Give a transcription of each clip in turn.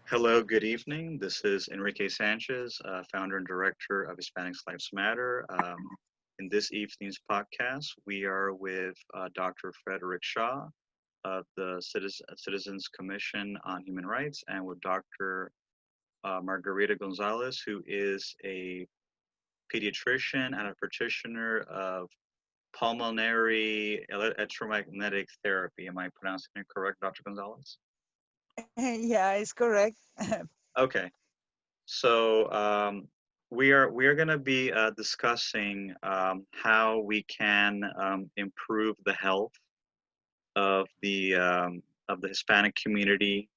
Hello, good evening. This is Enrique Sanchez, founder and director of Hispanics Lives Matter. In this evening's podcast, we are with Dr. Frederick Shaw of the Citizens Commission on Human Rights and with Dr. Margarita Gonzalez, who is a pediatrician and a practitioner of pulmonary electromagnetic therapy. Am I pronouncing it correct, Dr. Gonzalez? Yeah, it's correct. Okay. So we are going to be discussing how we can improve the health of the Hispanic community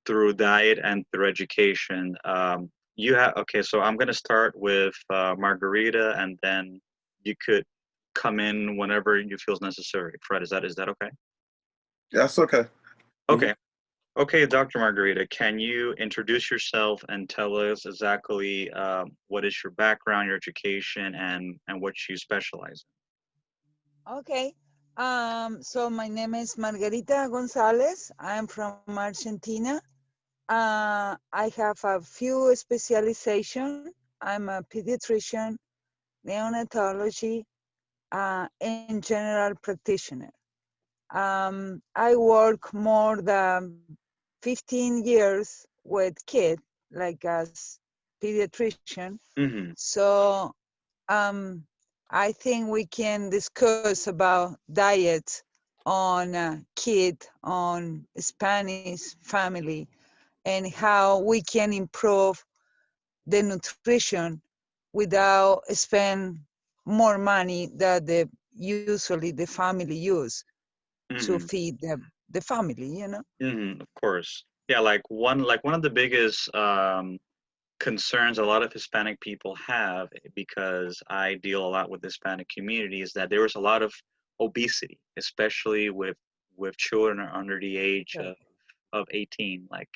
through diet and through education. You have okay. So I'm going to start with Margarita, and then you could come in whenever you feel necessary. Fred, is that okay? Yeah, that's okay. Hmm. Okay. Okay, Dr. Margarita, can you introduce yourself and tell us exactly what is your background, your education, and what you specialize Okay. So my name is Margarita Gonzalez. I'm from Argentina. I have a few specialization. I'm a pediatrician, neonatology, and general practitioner. I work more than 15 years with kids, like as pediatrician. in? So I think we can discuss about diet on kid, on Spanish family, and how we can improve the nutrition without spend more money that usually the family use to Mm-hmm. feed the family. Of course. Yeah, like one of the biggest concerns a lot of Hispanic people have, because I deal a lot with the Hispanic community, is that there was a lot of obesity, especially with children under the age Yeah. of 18, like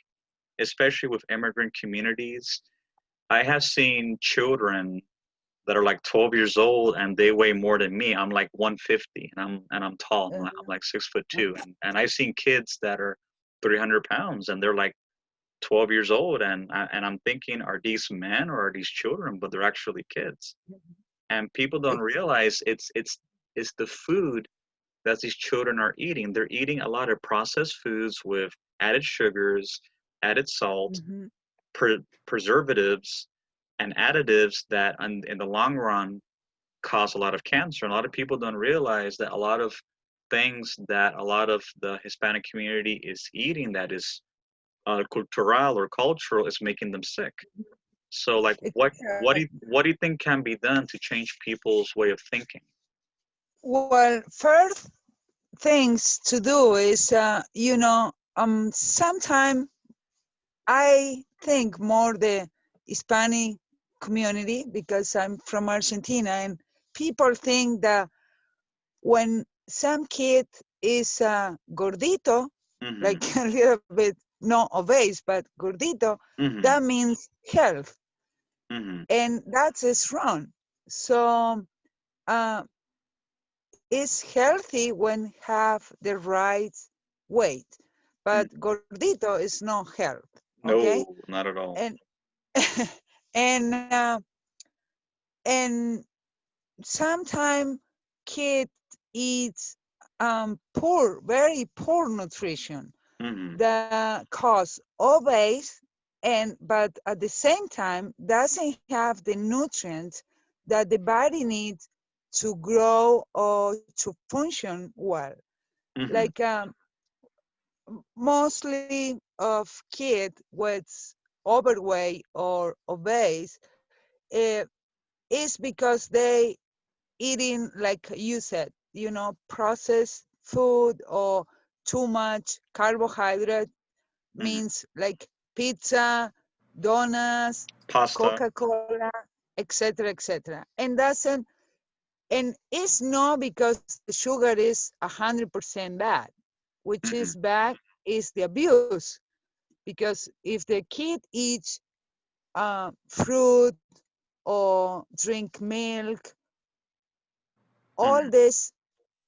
especially with immigrant communities. I have seen children that are like 12 years old and they weigh more than me. I'm like 150 and I'm tall. I'm like 6'2", and I've seen kids that are 300 pounds and they're like 12 years old, and I'm thinking, are these men or are these children? But they're actually kids. And people don't realize it's the food that these children are eating. They're eating a lot of processed foods with added sugars, added salt, Mm-hmm. preservatives, and additives that in the long run cause a lot of cancer. And a lot of people don't realize that a lot of things that a lot of the Hispanic community is eating that is cultural or cultural is making them sick. So, like, what do you think can be done to change people's way of thinking? Well, first things to do is, sometime I think more the Hispanic community because I'm from Argentina, and people think that when some kid is gordito, Mm-hmm. like a little bit not obese but gordito, Mm-hmm. that means health, Mm-hmm. and that is wrong. So uh, it's healthy when have the right weight, but gordito is not health. Okay, No, not at all. and and and sometimes kids eat very poor nutrition Mm-hmm. that cause obese, and but at the same time doesn't have the nutrients that the body needs to grow or to function well. Mm-hmm. Like mostly of kids with overweight or obese, uh, is because they eating, like you said, processed food or too much carbohydrate, Mm-hmm. means like pizza, donuts, Pasta. Coca-Cola, etc., etc. And it's not because the sugar is 100% bad. Which Mm-hmm. is bad is the abuse. Because if the kid eats fruit or drink milk, all Mm-hmm. these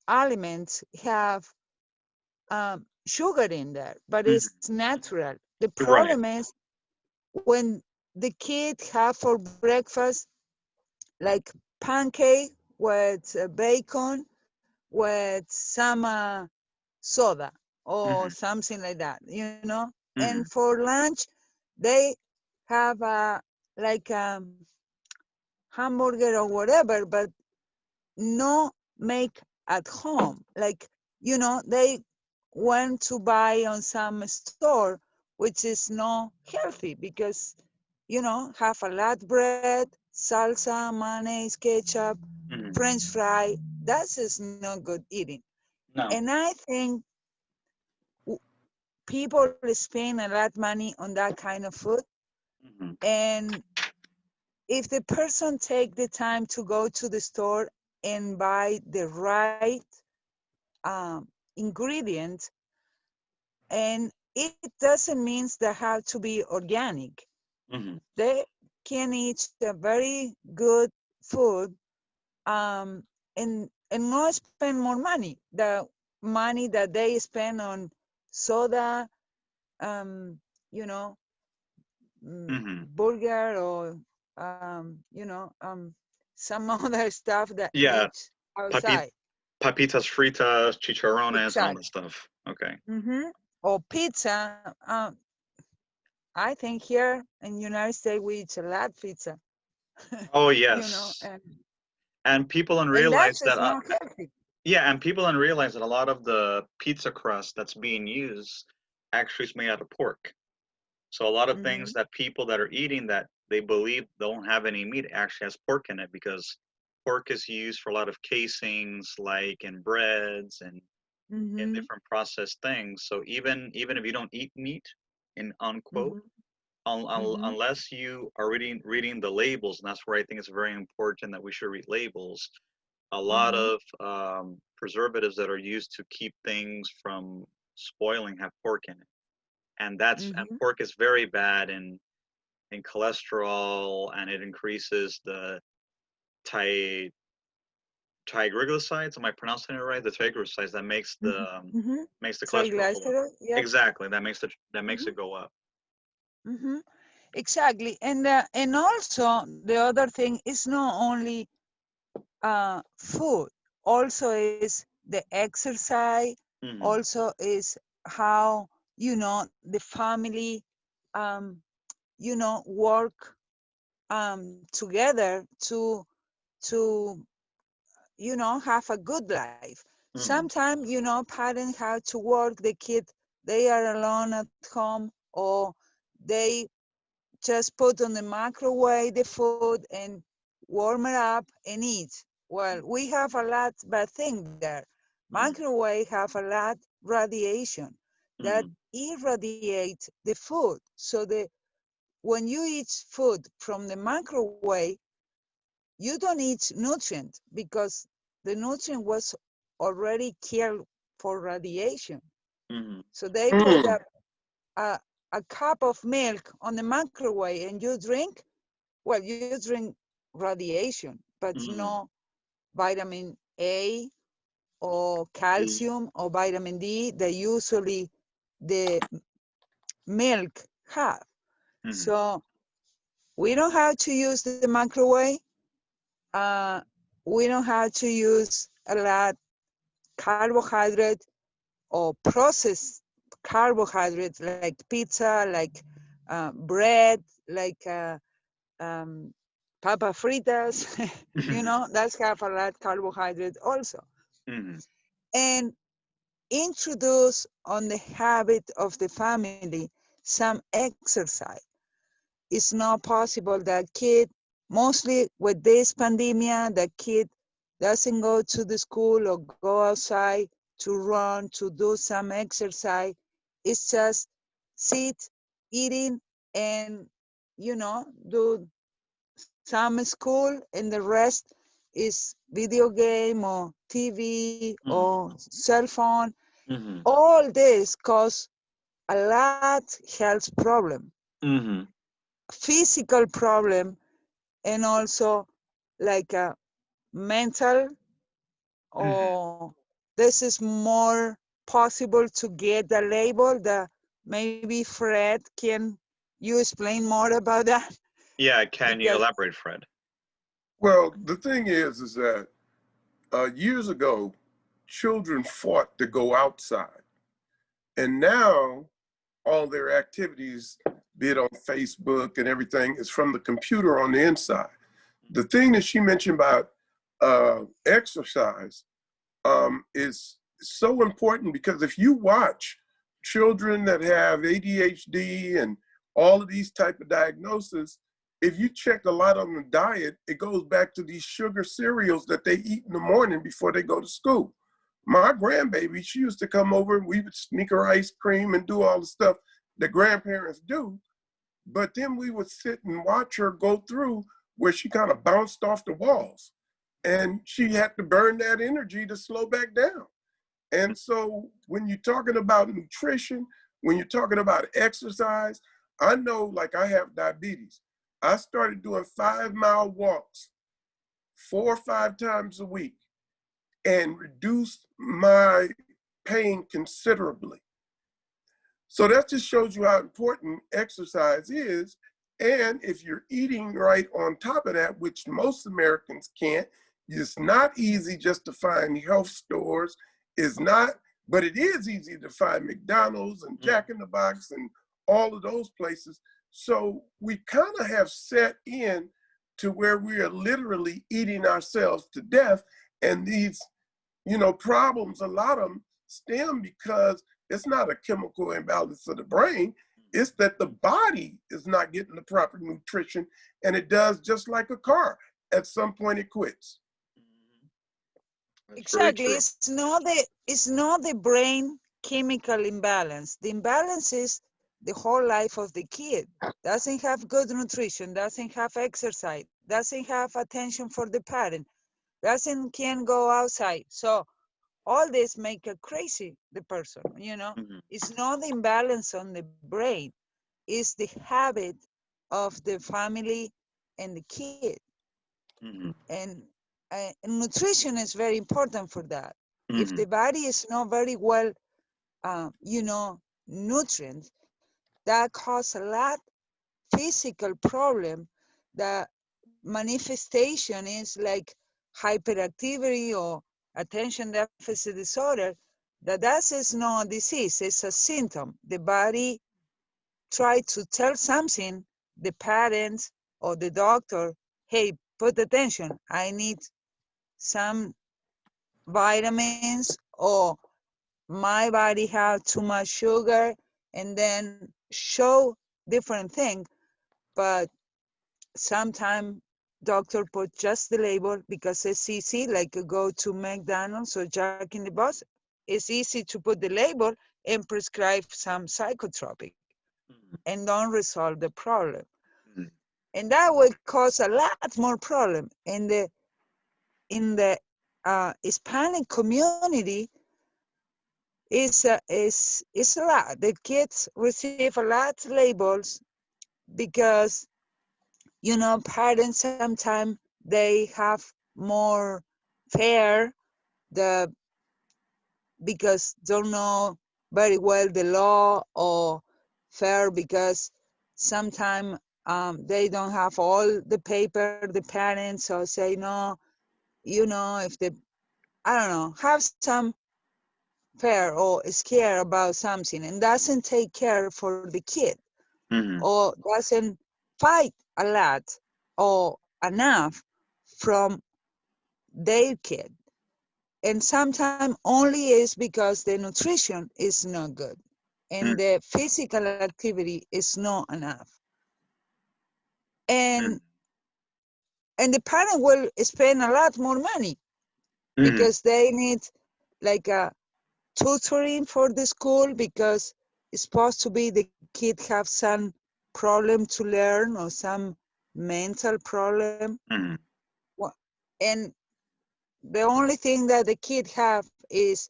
aliments have sugar in there, but it's natural. The Right. problem is when the kid have for breakfast like pancake with bacon with some soda or Mm-hmm. something like that, you know. And Mm-hmm. for lunch, they have like a hamburger or whatever, but no make at home. Like, you know, they went to buy on some store, which is not healthy because, you know, have a lot bread, salsa, mayonnaise, ketchup, Mm-hmm. French fry. That is not good eating. No. And I think people spend a lot of money on that kind of food. Mm-hmm. And if the person take the time to go to the store and buy the right ingredient, and it doesn't mean they have to be organic. Mm-hmm. They can eat a very good food, and not spend more money. The money that they spend on soda, um, you know, Mm-hmm. burger or some other stuff that Yeah. eats Papi- outside. papitas fritas, chicharrones, and all that Exactly. stuff. Okay. Or pizza. I think here in United States we eat a lot pizza, Oh you know, yes. And people don't and that realize is that. not healthy. Yeah, and people don't realize that a lot of the pizza crust that's being used actually is made out of pork. So a lot of things Mm-hmm. that people that are eating that they believe don't have any meat actually has pork in it because pork is used for a lot of casings, like in breads and in Mm-hmm. different processed things. So even if you don't eat meat, in unquote, Mm-hmm. Mm-hmm. unless you are reading the labels, and that's where I think it's very important that we should read labels. A lot Mm-hmm. of preservatives that are used to keep things from spoiling have pork in it, and Mm-hmm. pork is very bad in cholesterol, and it increases the ty triglycerides. Am I pronouncing it right? The triglycerides that Mm-hmm. makes the cholesterol go up. Triglyceride, yep. Exactly, that makes Mm-hmm. it go up. Mm-hmm. Exactly. And also the other thing is not only food, also is the exercise, Hmm. also is how, you know, the family, um, you know, work together to you know, have a good life. Hmm. Sometimes, you know, parents have to work, the kid, they are alone at home, or they just put on the microwave the food and warm it up and eat. Well, we have a lot bad thing there. Hmm. Microwave have a lot radiation that Hmm. irradiate the food. So when you eat food from the microwave, you don't eat nutrient because the nutrient was already killed for radiation. Hmm. So they put a, a cup of milk on the microwave and you drink, well, you drink radiation, but Hmm. no vitamin A or calcium or vitamin D that usually the milk have. Hmm. So we don't have to use the microwave. Uh, we don't have to use a lot carbohydrate or processed carbohydrates like pizza, like bread, like um, papa fritas, you Hmm. know, that's have a lot carbohydrate also. Hmm. And introduce on the habit of the family some exercise. It's not possible that kid, mostly with this pandemic, the kid doesn't go to the school or go outside to run, to do some exercise. It's just sit, eating, and, you know, do some school, and the rest is video game or TV Hmm. or cell phone. Hmm. All this cause a lot health problem, Hmm. physical problem, and also like a mental, Hmm. or this is more possible to get the label, the Maybe Fred, can you explain more about that? Yeah, can you Because elaborate, Fred? Well, the thing is that years ago, children fought to go outside. And now all their activities, be it on Facebook and everything, is from the computer on the inside. The thing that she mentioned about exercise is so important, because if you watch children that have ADHD and all of these type of diagnoses, if you check a lot on the diet, it goes back to these sugar cereals that they eat in the morning before they go to school. My grandbaby, she used to come over and we would sneak her ice cream and do all the stuff that grandparents do. But then we would sit and watch her go through where she kind of bounced off the walls. And she had to burn that energy to slow back down. And so when you're talking about nutrition, when you're talking about exercise, I know, like, I have diabetes. I started doing 5-mile walks 4 or 5 times a week and reduced my pain considerably. So that just shows you how important exercise is. And if you're eating right on top of that, which most Americans can't, it's not easy just to find health stores. It's not, but it is easy to find McDonald's and Jack in the Box and all of those places. So we kind of have set in to where we are literally eating ourselves to death. And these, problems, a lot of them stem because it's not a chemical imbalance of the brain. It's that the body is not getting the proper nutrition, and it does just like a car. At some point, it quits. That's exactly, very true. it's not the brain chemical imbalance. The imbalance is the whole life of the kid. Doesn't have good nutrition, doesn't have exercise, doesn't have attention for the parent, doesn't can go outside. So all this make a crazy the person. It's not the imbalance on the brain, it's the habit of the family and the kid. And nutrition is very important for that. If the body is not very well nutrients, that cause a lot physical problem. The manifestation is like hyperactivity or attention deficit disorder. That is not a disease, it's a symptom. The body try to tell something, the parents or the doctor, hey, put attention, I need some vitamins, or my body has too much sugar, and then show different things. But sometimes doctor put just the label because it's easy, like go to McDonald's or Jack in the Box. It's easy to put the label and prescribe some psychotropic and don't resolve the problem. And that will cause a lot more problem. In the Hispanic community, is a lot. The kids receive a lot of labels because parents sometimes they have more fear the because don't know very well the law, or fair because sometimes they don't have all the paper, the parents, or say no, if the I don't know, have some fear or scare about something and doesn't take care for the kid, or doesn't fight a lot or enough from their kid. And sometimes only is because the nutrition is not good and the physical activity is not enough. And and the parent will spend a lot more money because they need like a tutoring for the school, because it's supposed to be the kid have some problem to learn or some mental problem. And the only thing that the kid have is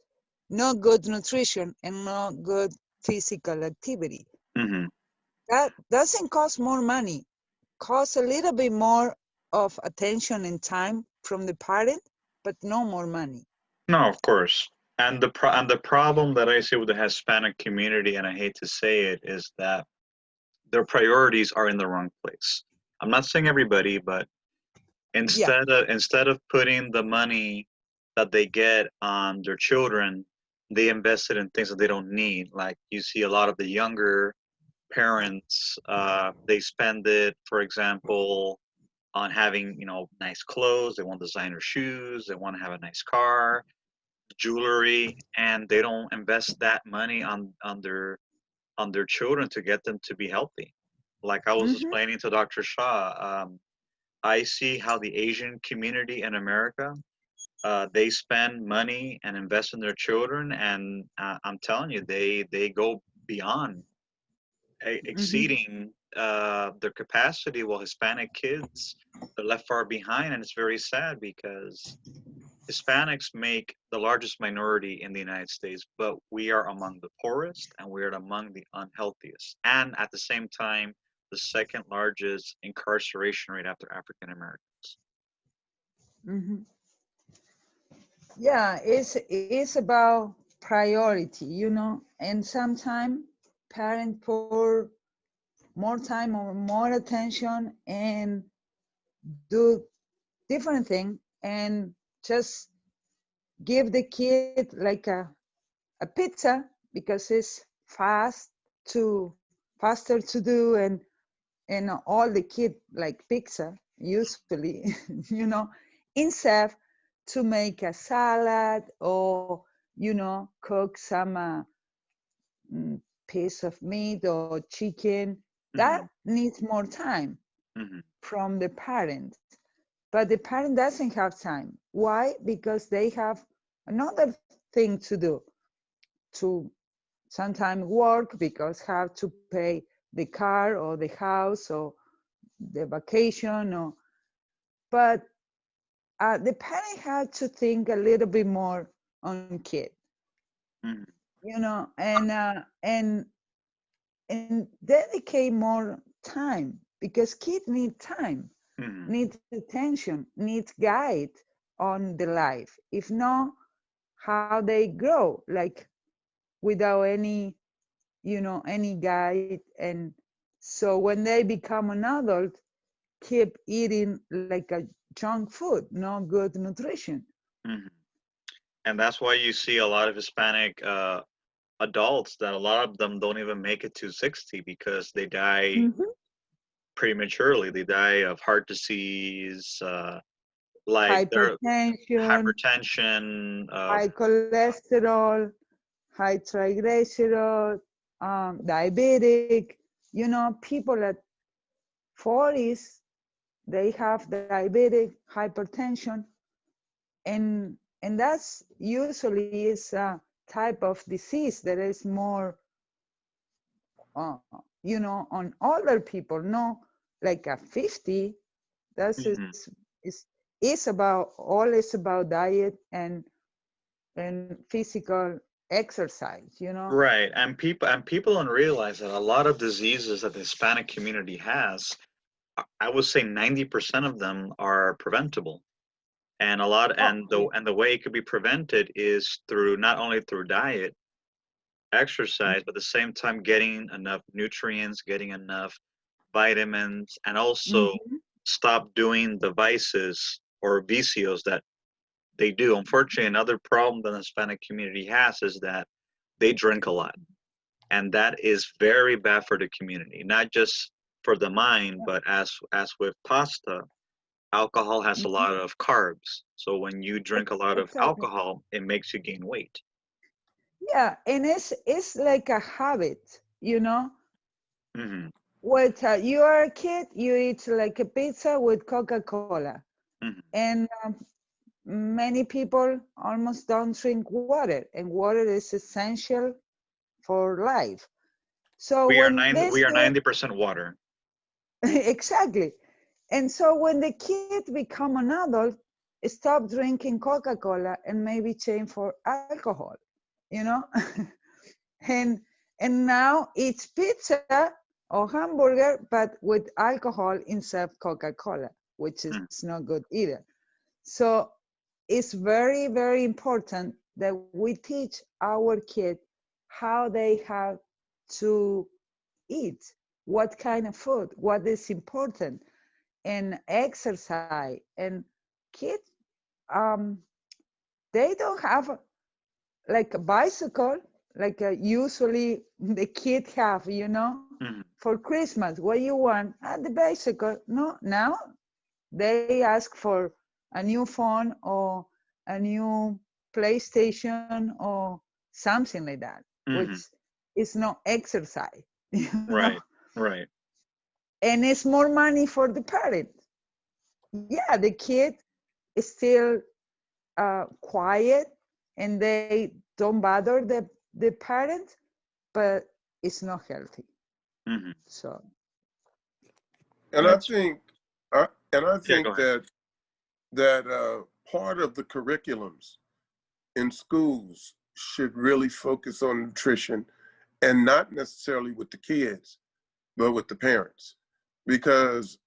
no good nutrition and no good physical activity. That doesn't cost more money, costs a little bit more of attention and time from the parent, but no more money. No, of course. And the problem that I see with the Hispanic community, and I hate to say it, is that their priorities are in the wrong place. I'm not saying everybody, but Yeah. instead of putting the money that they get on their children, they invest it in things that they don't need. Like you see a lot of the younger parents, they spend it, for example, on having, you know, nice clothes. They want designer shoes. They want to have a nice car, jewelry, and they don't invest that money on their children to get them to be healthy. Like I was Mm-hmm. explaining to Dr. Shah, I see how the Asian community in America, they spend money and invest in their children, and I'm telling you, they go beyond, Mm-hmm. exceeding their capacity. While Hispanic kids, they're left far behind, and it's very sad because Hispanics make the largest minority in the United States, but we are among the poorest and we are among the unhealthiest. And at the same time, the second largest incarceration rate after African Americans. Mm-hmm. Yeah, it's about priority, and sometimes parents pour more time or more attention and do different thing and just give the kid like a pizza because it's faster to do, and all the kid like pizza usually, instead to make a salad or cook some piece of meat or chicken that Mm-hmm. needs more time Mm-hmm. from the parent. But the parent doesn't have time. Why? Because they have another thing to do, to sometimes work because have to pay the car or the house or the vacation, or but the parent had to think a little bit more on kid, Mm-hmm. and dedicate more time because kids need time, Mm-hmm. need attention, need guide on the life. If not, how they grow like without any guide. And so when they become an adult, keep eating like a junk food, no good nutrition. Mm-hmm. And that's why you see a lot of Hispanic adults that a lot of them don't even make it to 60 because they die Mhm. prematurely. They die of heart disease, like their Hypertension, hypertension, high cholesterol, high triglyceride, diabetic. People at 40s, they have diabetic, hypertension, and that's usually is a type of disease that is more, uh, on older people, no, like a 50. That's mhm. is about all is about diet and physical exercise. Right, and people don't realize that a lot of diseases that the Hispanic community has, I would say 90% of them are preventable. And a lot Oh, yeah. and the way it could be prevented is through not only through diet, exercise, but at the same time getting enough nutrients, getting enough vitamins, and also Mm-hmm. stop doing the vices or vicios that they do. Unfortunately, another problem that the Hispanic community has is that they drink a lot. And that is very bad for the community, not just for the mind, but as with pasta, alcohol has a Mm-hmm. lot of carbs. So when you drink a lot of Exactly. alcohol, it makes you gain weight. Yeah, and it's like a habit. Hmm. With you are a kid, you eat like a pizza with Coca-Cola, Hmm. and many people almost don't drink water, and water is essential for life. So when this We are kid, 90% water. exactly, and so when the kid become an adult, stop drinking Coca-Cola and maybe change for alcohol, you know, and and now it's pizza or hamburger, but with alcohol instead of Coca-Cola, which is Mm. not good either. So it's very, very important that we teach our kids how they have to eat, what kind of food, what is important, and exercise. And kids, um, they don't have like a bicycle, like usually the kids have, Mhm. for Christmas. What you want? The bicycle. No, now they ask for a new phone or a new PlayStation or something like that, which Mhm. is not exercise, you know? Right. Right. And it's more money for the parent. Yeah, the kid is still quiet and they don't bother the parent, but it's not healthy. Mhm. So And I That's think, I, and I yeah. Go think ahead. that part of the curriculums in schools should really focus on nutrition, and not necessarily with the kids, but with the parents, because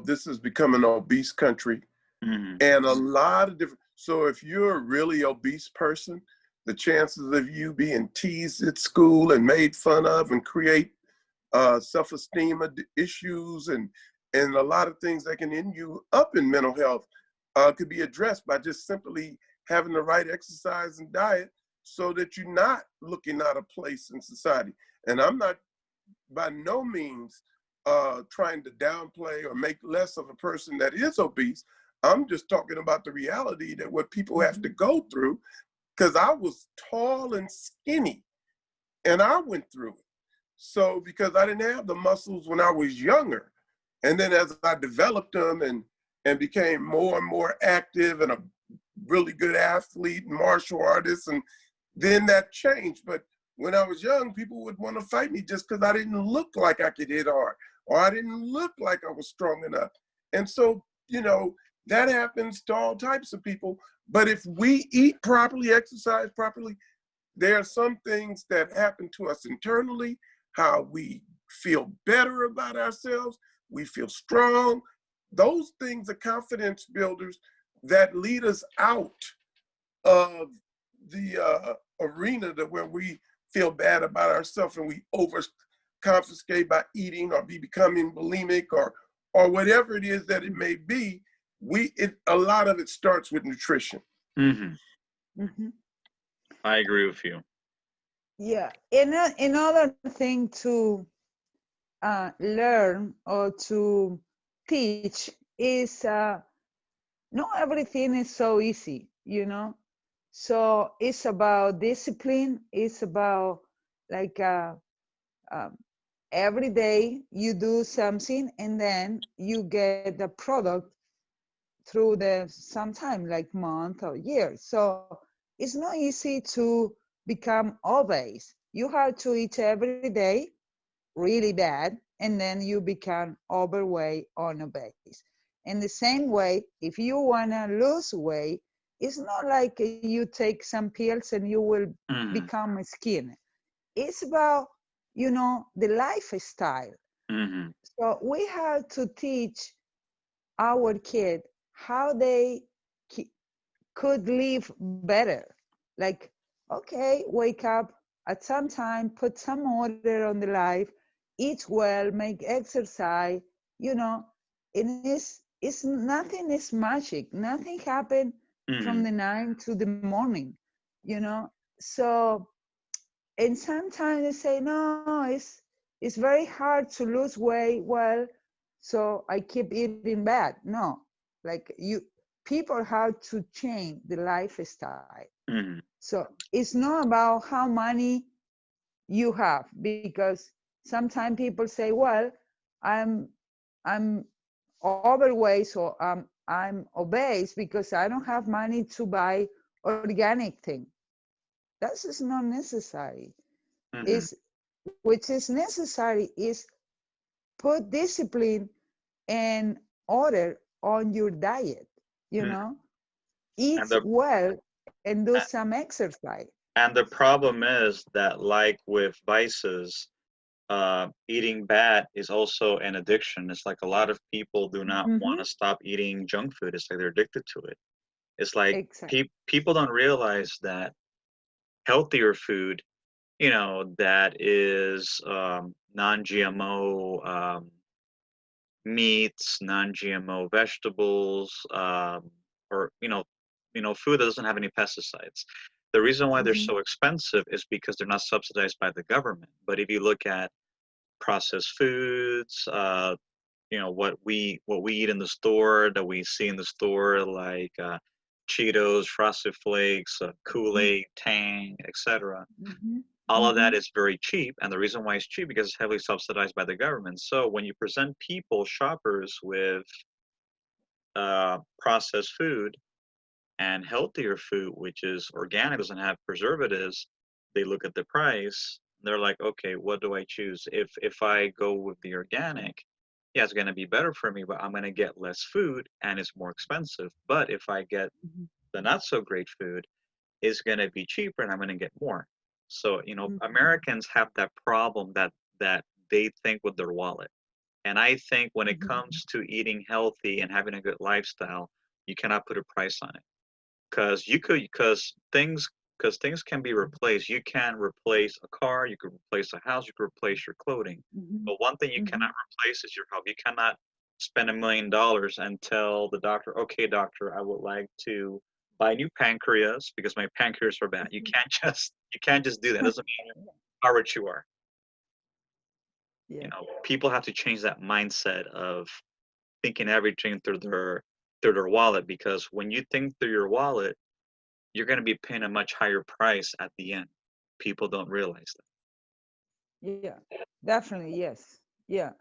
this has become an obese country, Mhm. and a lot of different. So if you're a really obese person, the chances of you being teased at school and made fun of and create self-esteem issues and a lot of things that can end you up in mental health could be addressed by just simply having the right exercise and diet so that you're not looking out of place in society. And I'm not by no means trying to downplay or make less of a person that is obese. I'm just talking about the reality that what people have to mhm, go through, because I was tall and skinny and I went through it. So because I didn't have the muscles when I was younger, and then as I developed them and became more and more active and a really good athlete and martial artist, and then that changed. But when I was young, people would want to fight me just because I didn't look like I could hit hard or I didn't look like I was strong enough. And so, that happens to all types of people. But if we eat properly, exercise properly, there are some things that happen to us internally, how we feel better about ourselves, we feel strong. Those things are confidence builders that lead us out of the arena that where we feel bad about ourselves and we over confiscate by eating or be becoming bulimic or whatever it is that it may be. A lot of it starts with nutrition. Mhm. mhm. I agree with you. Yeah. Another thing to learn or to teach is not everything is so easy. So it's about discipline. It's about like um, every day you do something and then you get the product through the sometime like month or year. So it's not easy to become obese. You have to eat every day really bad, and then you become overweight or obese. In the same way, if you want to lose weight, it's not like you take some pills and you will Mhm. become skinny. It's about, the lifestyle. Mhm. So we have to teach our kid how they could live better. Like, okay, wake up at some time, put some order on the life, eat well, make exercise, you know, it's nothing is magic. Nothing happened from Mhm. the night to the morning, you know. So and sometimes they say, no, it's very hard to lose weight. Well, so I keep eating bad. No, like people have to change the lifestyle. Mhm. So it's not about how many you have, because sometimes people say, well, i'm I'm overweight, so I'm obese because I don't have money to buy organic thing. That is not necessary. Mhm. Is Which is necessary is put discipline and order on your diet, you Mhm. know, And eat the well and do a- some exercise. and the problem is that, like with vices, eating bad is also an addiction. It's like a lot of people do not want Mm-hmm. to stop eating junk food. It's like they're addicted to it. It's like Exactly. people don't realize that healthier food, you know, that is non-GMO meats, non-GMO vegetables, or food that doesn't have any pesticides. The reason why they're Hmm. so expensive is because they're not subsidized by the government. But if you look at processed foods, what we eat in the store, that we see in the store, like Cheetos, Frosted Flakes, Kool-Aid, Tang, etc. Hmm. All of Hmm. that is very cheap, and the reason why it's cheap because it's heavily subsidized by the government. So when you present people, shoppers, with processed food and healthier food, which is organic, doesn't have preservatives, they look at the price. They're like, okay, what do I choose? If I go with the organic, yeah, it's going to be better for me, but I'm going to get less food and it's more expensive. But if I get Hmm. the not so great food, it's going to be cheaper and I'm going to get more. So, Hmm. Americans have that problem that they think with their wallet. And I think when it Hmm. comes to eating healthy and having a good lifestyle, you cannot put a price on it because things can be replaced. You can replace a car, you could replace a house, you could replace your clothing. Hmm. But one thing you Hmm. cannot replace is your health. You cannot spend $1 million and tell the doctor, okay, doctor, I would like to buy new pancreas because my pancreas are bad. You can't just do that. It doesn't matter how rich you are. Yeah. People have to change that mindset of thinking everything through their wallet, because when you think through your wallet, you're going to be paying a much higher price at the end. People don't realize Yeah. Definitely. Yes. Yeah.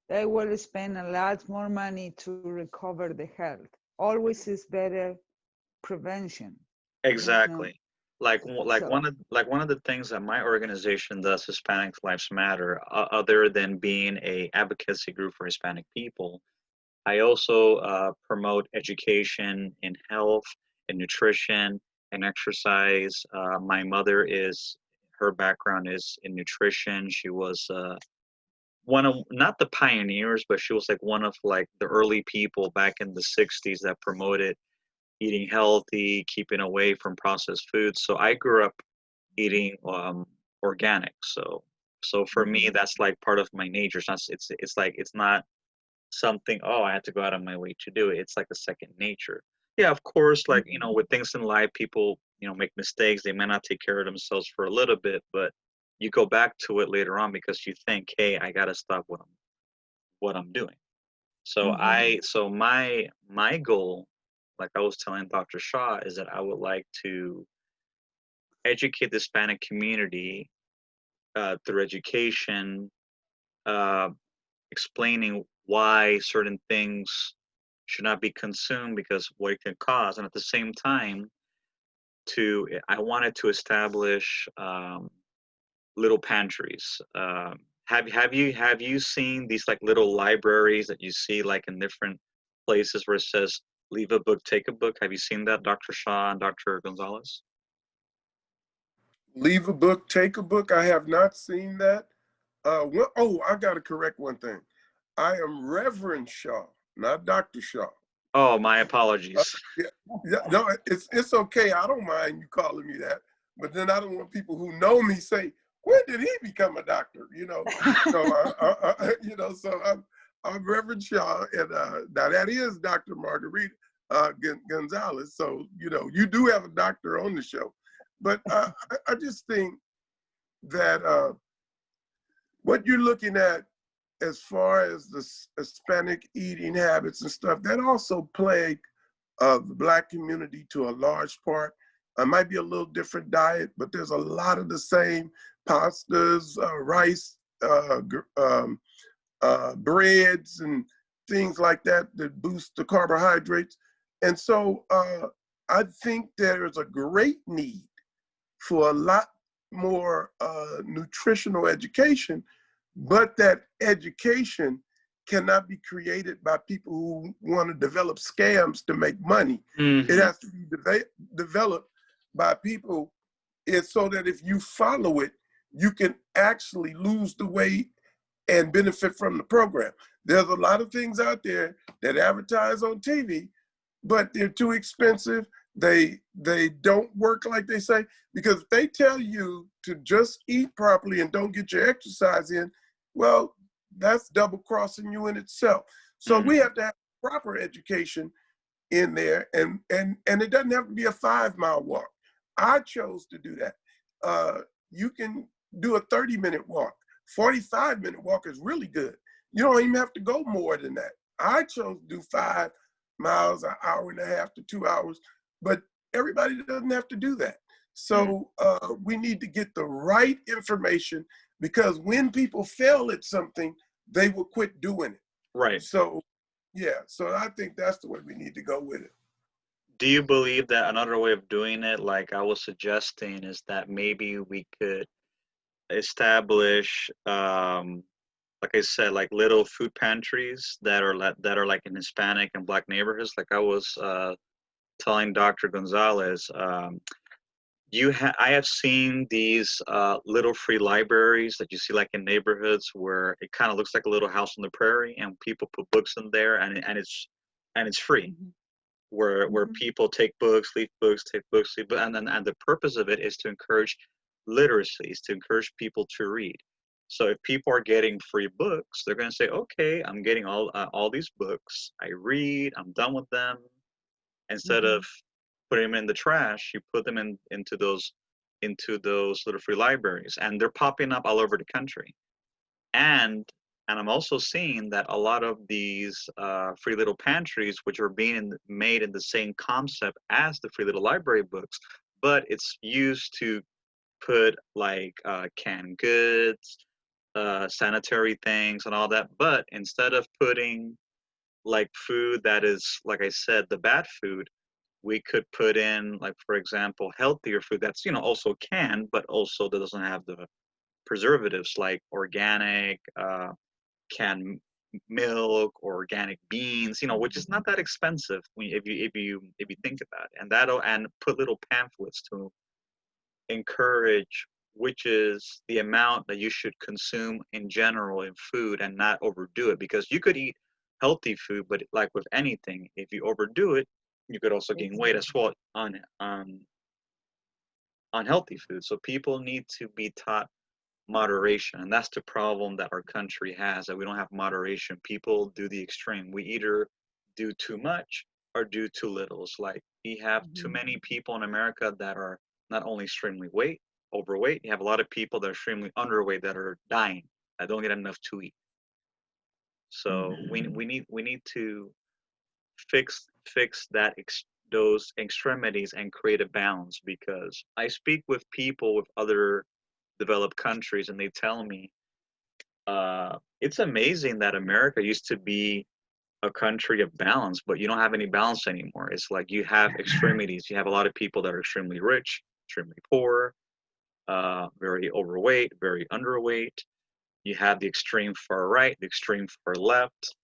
They will spend a lot more money to recover the health. Always is better prevention, that. you know. Exactly. Like So. one of the things that my organization does, Hispanic Lives Matter, other than being a advocacy group for Hispanic people, I also promote education in health and nutrition and exercise. My mother her background is in nutrition. She was one of, not the pioneers, but she was like one of like the early people back in the 60s that promoted eating healthy, keeping away from processed foods. So I grew up eating organic. So for me, Mhm. that's like part of my nature. It's not something, oh, I had to go out of my way to do it. It's like a second nature. Yeah, of course, like, Mhm. with things in life, people, make mistakes. They may not take care of themselves for a little bit, but you go back to it later on because you think, hey, I gotta stop what I'm doing. So Mhm. my goal, like I was telling Dr. Shaw, is that I would like to educate the Hispanic community through education, uh, explaining why certain things should not be consumed because what it can cause, and at the same time, I wanted to establish little pantries. Have you seen these like little libraries that you see like in different places where it says "Leave a book, take a book"? Have you seen that, Dr. Shaw and Dr. Gonzalez? Leave a book, take a book. I have not seen that. Oh, I got to correct one thing. I am Reverend Shaw, not Dr. Shaw. Oh, my Uh, apologies. yeah, yeah, no, it's okay. I don't mind you calling me that, but then I don't want people who know me say, "When did he become a doctor?" So so I'm Reverend Shaw, and now that is Dr. Margarita Gonzalez. So you do have a doctor on the show, but I just think that what you're looking at as far as the Hispanic eating habits and stuff, that also plagued the Black community to a large part. It might be a little different diet, but there's a lot of the same pastas, rice, breads, and things like that that boost the carbohydrates. And so I think there is a great need for a lot more nutritional education, but that education cannot be created by people who want to develop scams to make money. It Hmm. has to be developed by people. It's so that if you follow it, you can actually lose the weight and benefit from the program. There's a lot of things out there that advertise on TV, but they're too expensive. they don't work like they say, because if they tell you to just eat properly and don't get your exercise in, well, that's double crossing you in itself. So we have to have proper education in there, and it doesn't have to be a 5-mile walk. I chose to do that. You can do a 30-minute walk. 45-minute walk is really good. You don't even have to go more than that. I chose to do 5 miles, an hour and a half to 2 hours, but everybody doesn't have to do that. So we need to get the right information, because when people fail at something, they will quit doing it. Right. So, yeah, so I think that's the way we need to go with it. Do you believe that another way of doing it, like I was suggesting, is that maybe we could establish, like I said, like little food pantries that are like in Hispanic and Black neighborhoods? Like I was telling Dr. Gonzalez, I have seen these little free libraries that you see like in neighborhoods where it kind of looks like a little house on the prairie, and people put books in there, and it's free. Where people take books, leave books, take books, leave books, and the purpose of it is to encourage literacy, is to encourage people to read. So if people are getting free books, they're going to say, okay, I'm getting all these books. I read. I'm done with them. Instead of putting them in the trash, you put them into those little free libraries, and they're popping up all over the country. And I'm also seeing that a lot of these free little pantries, which are being made in the same concept as the free little library books, but it's used to put like canned goods, sanitary things, and all that. But instead of putting like food that is, like I said, the bad food, we could put in, like, for example, healthier food that's, also canned, but also that doesn't have the preservatives, like organic canned milk or organic beans, which is not that expensive if you think about it. And put little pamphlets to encourage which is the amount that you should consume in general in food, and not overdo it, because you could eat healthy food, but like with anything, if you overdo it, you could also gain weight as well on unhealthy food. So people need to be taught moderation, and that's the problem that our country has, that we don't have moderation. People do the extreme. We either do too much or do too little. It's like we have too many people in America that are not only extremely overweight, you have a lot of people that are extremely underweight that are dying, that don't get enough to eat. So we need to fix those extremities and create a balance, because I speak with people with other developed countries, and they tell me it's amazing that America used to be a country of balance, but you don't have any balance anymore. It's like you have extremities. You have a lot of people that are extremely rich, extremely poor, very overweight, very underweight. You have the extreme far right, the extreme far left.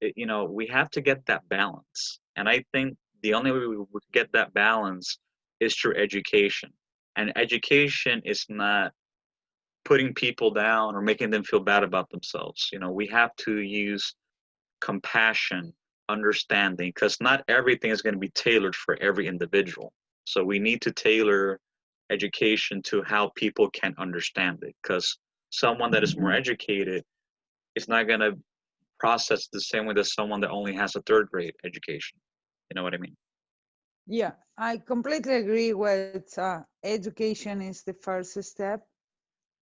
We have to get that balance. And I think the only way we would get that balance is through education. And education is not putting people down or making them feel bad about themselves. We have to use compassion, understanding, because not everything is going to be tailored for every individual. So we need to tailor education to how people can understand it, because someone that is more educated is not going to process the same way that someone that only has a 3rd grade education. You know what I mean? Yeah, I completely agree with education is the first step,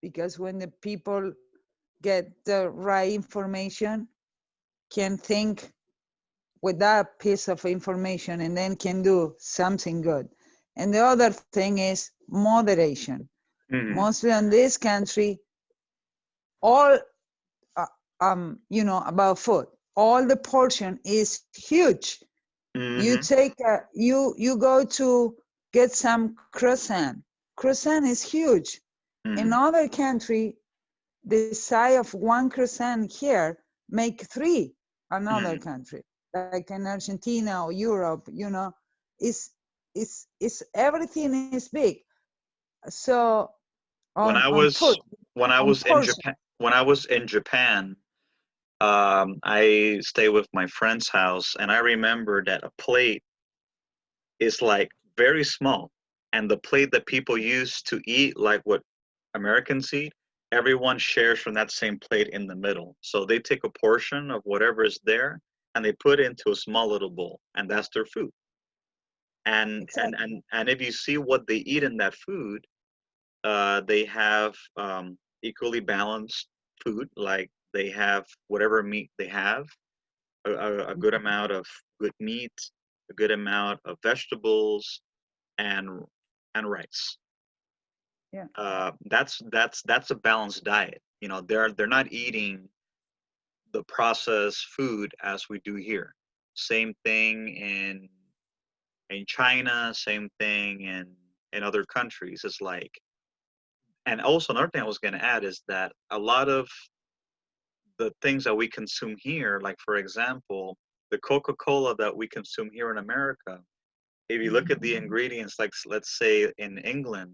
because when the people get the right information, can think with that piece of information, and then can do something good. And the other thing is moderation. Mostly in this country, all about food, all the portion is huge. You take you go to get some croissant is huge. In other country, the size of one croissant here make 3 another country, like in Argentina or Europe. Is everything is big. So when I was in Japan, I stayed with my friend's house, and I remember that a plate is like very small, and the plate that people use to eat, like what Americans eat, everyone shares from that same plate in the middle. So they take a portion of whatever is there and they put it into a small little bowl, and that's their food. Exactly. And if you see what they eat in that food, they have equally balanced food. Like they have whatever meat they have, a good amount of good meat, a good amount of vegetables, and rice. Yeah. That's a balanced diet. You know, they're not eating the processed food as we do here. Same thing in China, same thing in other countries. It's like, and also another thing I was going to add is that a lot of the things that we consume here, like for example, the Coca-Cola that we consume here in America, if you look at the ingredients, like let's say in England,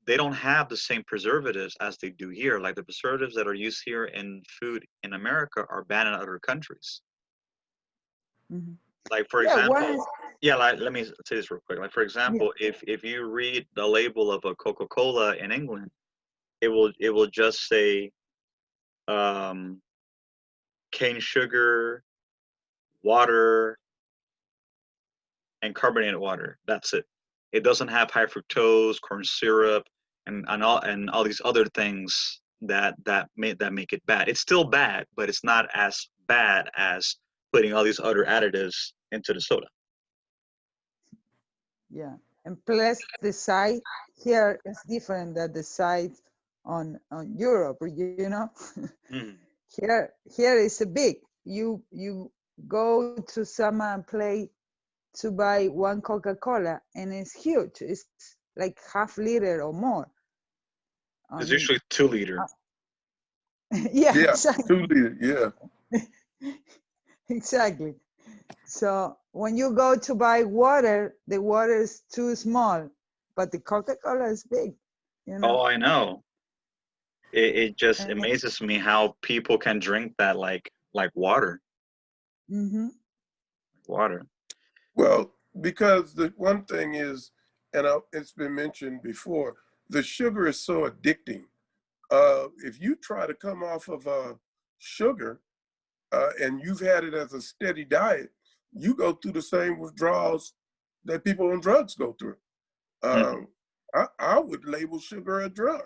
they don't have the same preservatives as they do here. Like the preservatives that are used here in food in America are banned in other countries. Mhm. Like for Yeah. example, One. yeah, like let me say this real quick. Like for Yeah. example, if you read the label of a Coca-Cola in England, it will just say um, cane sugar, water, and carbonated water. That's it. It doesn't have high fructose, corn syrup, and all these other things that make it bad. It's still bad, but it's not as bad as putting all these other additives into the soda. Yeah. And plus the site here is different than the site on Europe. You know, Mm. here is a big. You go to some place to buy one Coca-Cola and it's huge. It's like half liter or more. It's On usually 2 liter. yeah, Yeah, exactly. 2 liter. Yeah. Exactly. So when you go to buy water, the water is too small, but the Coca-Cola is big, you know. Oh, I know. It just And amazes me how people can drink that like water. mm-hmm. Water. Well, because the one thing is, and it's been mentioned before, the sugar is so addicting. If you try to come off of sugar and you've had it as a steady diet, you go through the same withdrawals that people on drugs go through. Mm. Um, I would label sugar a drug.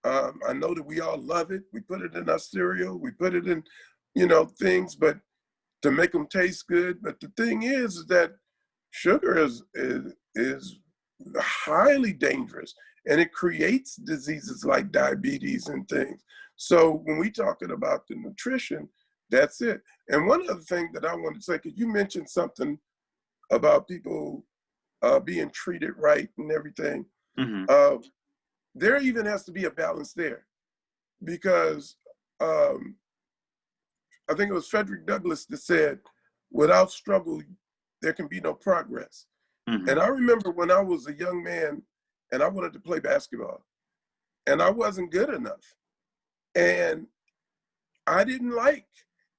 I know that we all love it. We put it in our cereal. We put it in, things, but to make them taste good. But the thing is that sugar is highly dangerous, and it creates diseases like diabetes and things. So when we talking about the nutrition, that's it. And one other thing that I want to say, because you mentioned something about people being treated right and everything. Hmm. Uh, there even has to be a balance there, because um, I think it was Frederick Douglass that said, without struggle, there can be no progress. Hmm. And I remember when I was a young man and I wanted to play basketball and I wasn't good enough. And I didn't like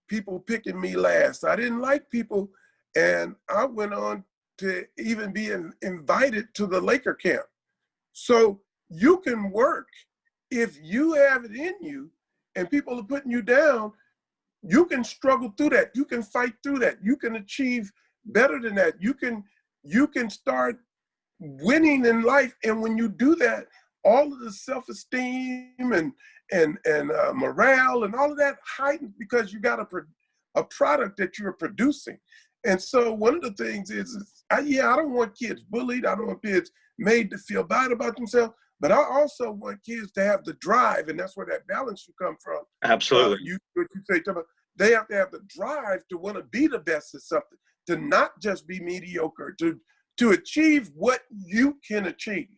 people picking me last. I didn't like people. And I went on to even be invited to the Laker camp. So you can work if you have it in you and people are putting you down. You can struggle through that. You can fight through that. You can achieve better than that. You can start winning in life. And when you do that, all of the self-esteem and morale and all of that heightens because you got a product that you're producing. And so one of the things is I don't want kids bullied. I don't want kids made to feel bad about themselves. But I also want kids to have the drive, and that's where that balance should come from. Absolutely. What you say, they have to have the drive to want to be the best at something, to not just be mediocre, to achieve what you can achieve,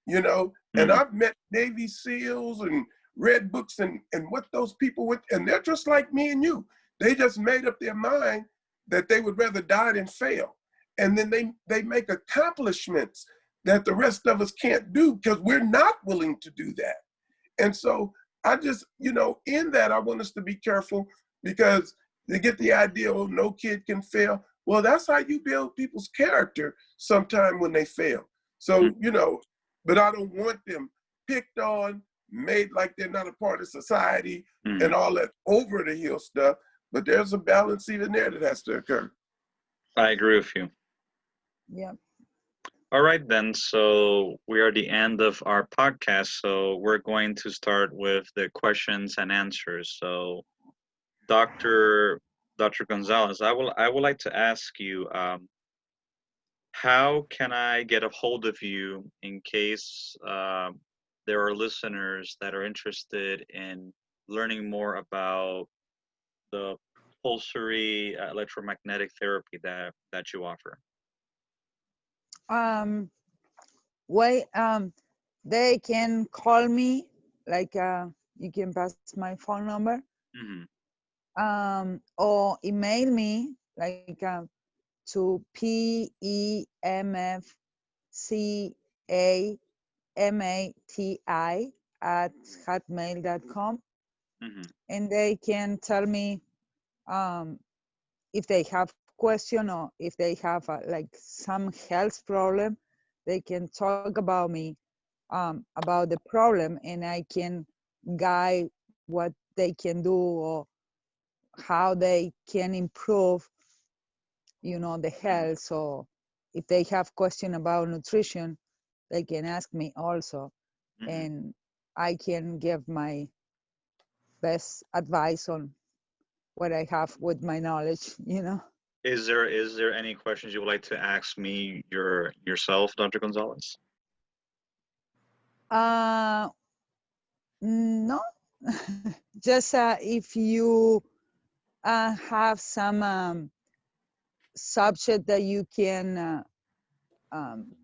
And Mm. I've met Navy SEALs and read books and what those people with, and they're just like me and you. They just made up their mind that they would rather die than fail. And then they make accomplishments that the rest of us can't do because we're not willing to do that. And so I just, in that, I want us to be careful because they get the idea, oh, no kid can fail. Well, that's how you build people's character sometime when they fail. So, you know, but I don't want them picked on, made like they're not a part of society and all that over the hill stuff. But there's a balance even there that has to occur. I agree with you. Yeah. All right, then. So we are at the end of our podcast. So we're going to start with the questions and answers. So, Dr. Gonzalez, I would like to ask you, how can I get a hold of you in case there are listeners that are interested in learning more about the pulsory electromagnetic therapy that you offer? Well, they can call me, like you can pass my phone number, or email me, like to PEMFCAMATI@hotmail.com, and they can tell me if they have question, or if they have like some health problem. They can talk about me, about the problem, and I can guide what they can do, or how they can improve, you know, the health. So if they have question about nutrition, they can ask me also, and I can give my best advice on what I have with my knowledge, you know. Is there any questions you would like to ask me yourself, Dr. Gonzalez? No, just if you have some subject that you can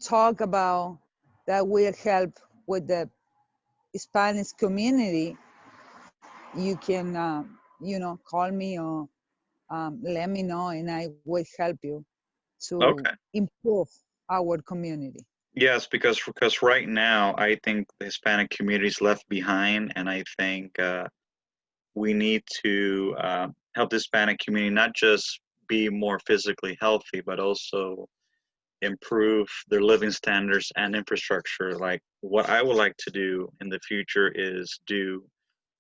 talk about that will help with the Hispanic community, you can, you know, call me, or let me know, and I will help you to Okay. improve our community. Yes, because right now I think the Hispanic community is left behind, and I think we need to help the Hispanic community not just be more physically healthy, but also improve their living standards and infrastructure. Like what I would like to do in the future is do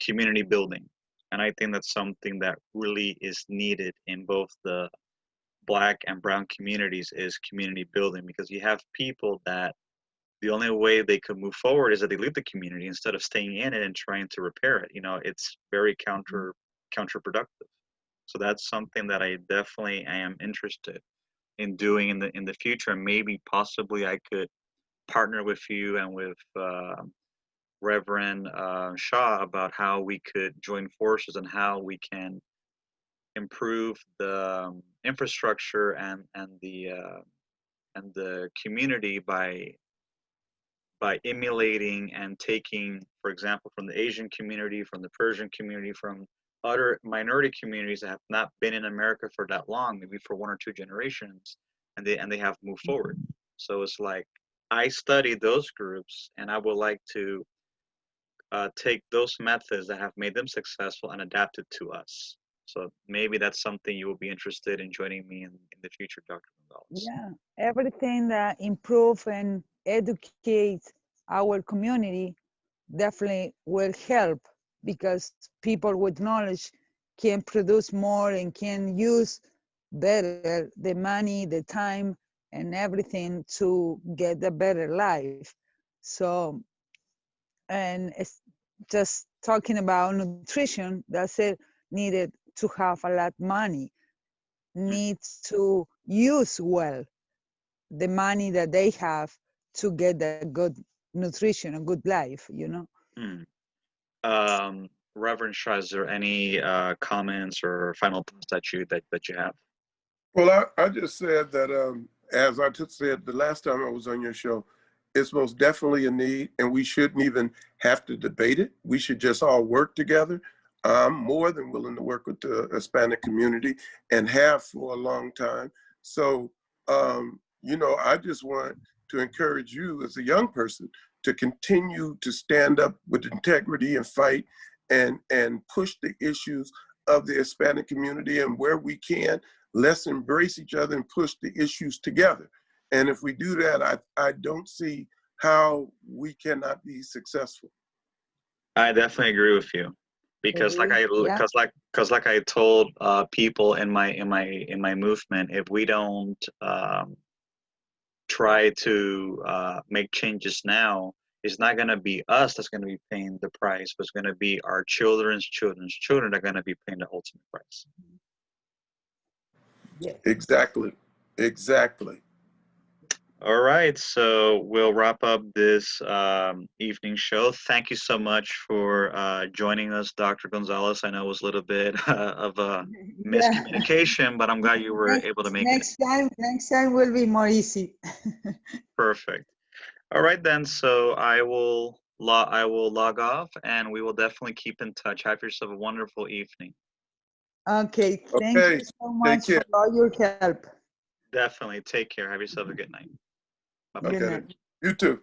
community building. And I think that's something that really is needed in both the Black and brown communities is community building, because you have people that the only way they could move forward is that they leave the community instead of staying in it and trying to repair it. You know, it's very counterproductive. So that's something that I definitely am interested in doing in the future. And maybe possibly I could partner with you and with Reverend Shaw about how we could join forces and how we can improve the infrastructure and the community by emulating and taking, for example, from the Asian community, from the Persian community, from other minority communities that have not been in America for that long, maybe for one or two generations, and they have moved forward. So it's like I study those groups, and I would like to take those methods that have made them successful and adapt it to us. So maybe that's something you will be interested in joining me in the future, Dr. Gonzalez. Yeah, everything that improve and educate our community definitely will help, because people with knowledge can produce more and can use better the money, the time, and everything to get a better life. So, and it's just talking about nutrition, that's it, needed to have a lot money, needs to use well the money that they have to get a good nutrition, a good life, you know. Hmm. Reverend Shaw, is there any comments or final thoughts that you have? Well, I just said that, as I just said the last time I was on your show, it's most definitely a need, and we shouldn't even have to debate it. We should just all work together. I'm more than willing to work with the Hispanic community and have for a long time. So, you know, I just want to encourage you as a young person to continue to stand up with integrity and fight and push the issues of the Hispanic community, and where we can, let's embrace each other and push the issues together. And if we do that, I don't see how we cannot be successful. I definitely agree with you, because Yeah. like I told people in my movement, if we don't try to make changes now, it's not going to be us that's going to be paying the price, but it's going to be our children's children that are going to be paying the ultimate price. Yes. Exactly. Exactly. All right, so we'll wrap up this evening show. Thank you so much for joining us, Dr. Gonzalez. I know it was a little bit of a Yeah. miscommunication, but I'm glad you were able to make it. Next time will be more easy. Perfect. All right then, so I will log off, and we will definitely keep in touch. Have yourself a wonderful evening. Okay, thank Okay. you so Take much care. for all your help. Definitely. Take care. Have yourself a good night. Bye-bye. Good Okay. night. You too.